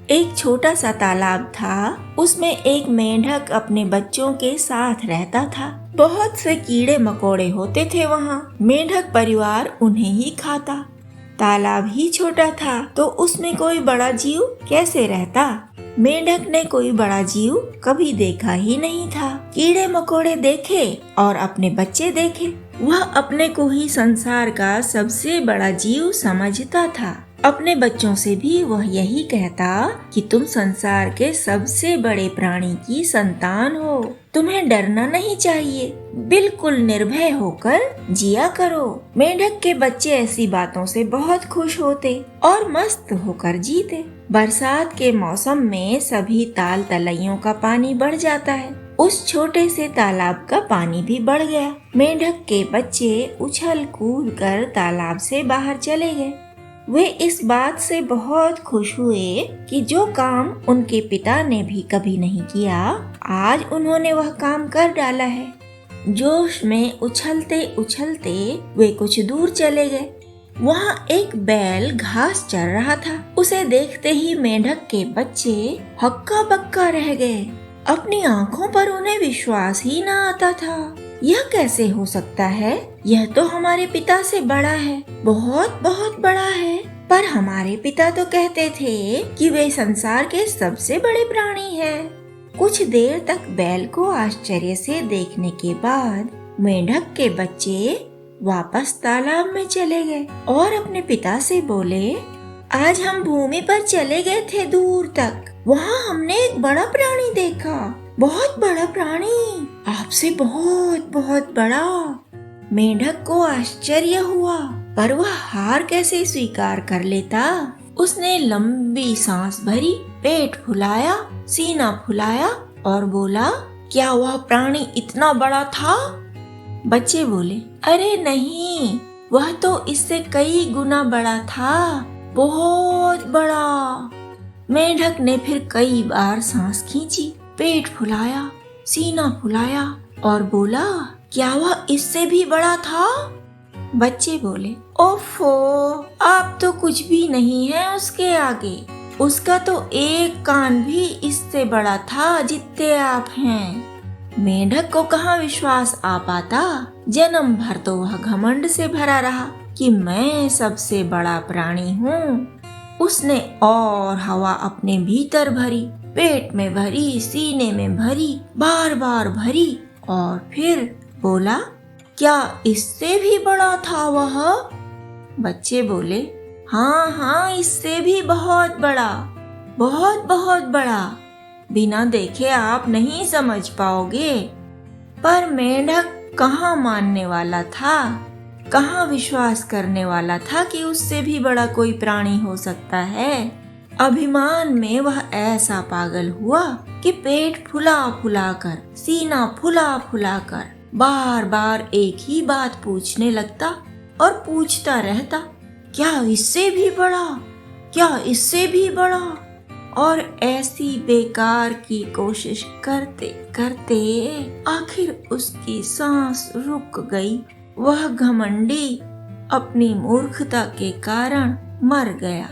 एक छोटा सा तालाब था। उसमें एक मेंढक अपने बच्चों के साथ रहता था। बहुत से कीड़े मकोड़े होते थे वहाँ। मेंढक परिवार उन्हें ही खाता। तालाब ही छोटा था तो उसमें कोई बड़ा जीव कैसे रहता। मेंढक ने कोई बड़ा जीव कभी देखा ही नहीं था। कीड़े मकोड़े देखे और अपने बच्चे देखे। वह अपने को ही संसार का सबसे बड़ा जीव समझता था। अपने बच्चों से भी वह यही कहता कि तुम संसार के सबसे बड़े प्राणी की संतान हो। तुम्हें डरना नहीं चाहिए, बिल्कुल निर्भय होकर जिया करो। मेंढक के बच्चे ऐसी बातों से बहुत खुश होते और मस्त होकर जीते। बरसात के मौसम में सभी ताल तलैयों का पानी बढ़ जाता है। उस छोटे से तालाब का पानी भी बढ़ गया। मेंढक के बच्चे उछल कूद कर तालाब से बाहर चले गए। वे इस बात से बहुत खुश हुए कि जो काम उनके पिता ने भी कभी नहीं किया, आज उन्होंने वह काम कर डाला है। जोश में उछलते उछलते वे कुछ दूर चले गए। वहाँ एक बैल घास चर रहा था। उसे देखते ही मेंढक के बच्चे हक्का बक्का रह गए। अपनी आंखों पर उन्हें विश्वास ही न आता था। यह कैसे हो सकता है? यह तो हमारे पिता से बड़ा है, बहुत बहुत बड़ा है। पर हमारे पिता तो कहते थे कि वे संसार के सबसे बड़े प्राणी हैं। कुछ देर तक बैल को आश्चर्य से देखने के बाद मेंढक के बच्चे वापस तालाब में चले गए और अपने पिता से बोले, आज हम भूमि पर चले गए थे दूर तक। वहाँ हमने एक बड़ा प्राणी देखा, बहुत बड़ा प्राणी, आपसे बहुत बहुत बड़ा। मेंढक को आश्चर्य हुआ, पर वह हार कैसे स्वीकार कर लेता। उसने लंबी सांस भरी, पेट फुलाया, सीना फुलाया और बोला, क्या वह प्राणी इतना बड़ा था? बच्चे बोले, अरे नहीं, वह तो इससे कई गुना बड़ा था, बहुत बड़ा। मेंढक ने फिर कई बार सांस खींची, पेट फुलाया, सीना फुलाया और बोला, क्या वह इससे भी बड़ा था? बच्चे बोले, ओफो, आप तो कुछ भी नहीं है उसके आगे। उसका तो एक कान भी इससे बड़ा था जितने आप हैं। मेंढक को कहाँ विश्वास आ पाता। जन्म भर तो वह घमंड से भरा रहा कि मैं सबसे बड़ा प्राणी हूँ। उसने और हवा अपने भीतर भरी, पेट में भरी, सीने में भरी, बार बार भरी और फिर बोला, क्या इससे भी बड़ा था वह? बच्चे बोले, हाँ हाँ, इससे भी बहुत बड़ा, बहुत बहुत बड़ा। बिना देखे आप नहीं समझ पाओगे। पर मेंढक कहाँ मानने वाला था, कहाँ विश्वास करने वाला था कि उससे भी बड़ा कोई प्राणी हो सकता है। अभिमान में वह ऐसा पागल हुआ कि पेट फुला फुला कर, सीना फुला फुला कर बार बार एक ही बात पूछने लगता और पूछता रहता, क्या इससे भी बड़ा, क्या इससे भी बड़ा। और ऐसी बेकार की कोशिश करते करते आखिर उसकी सांस रुक गई। वह घमंडी अपनी मूर्खता के कारण मर गया।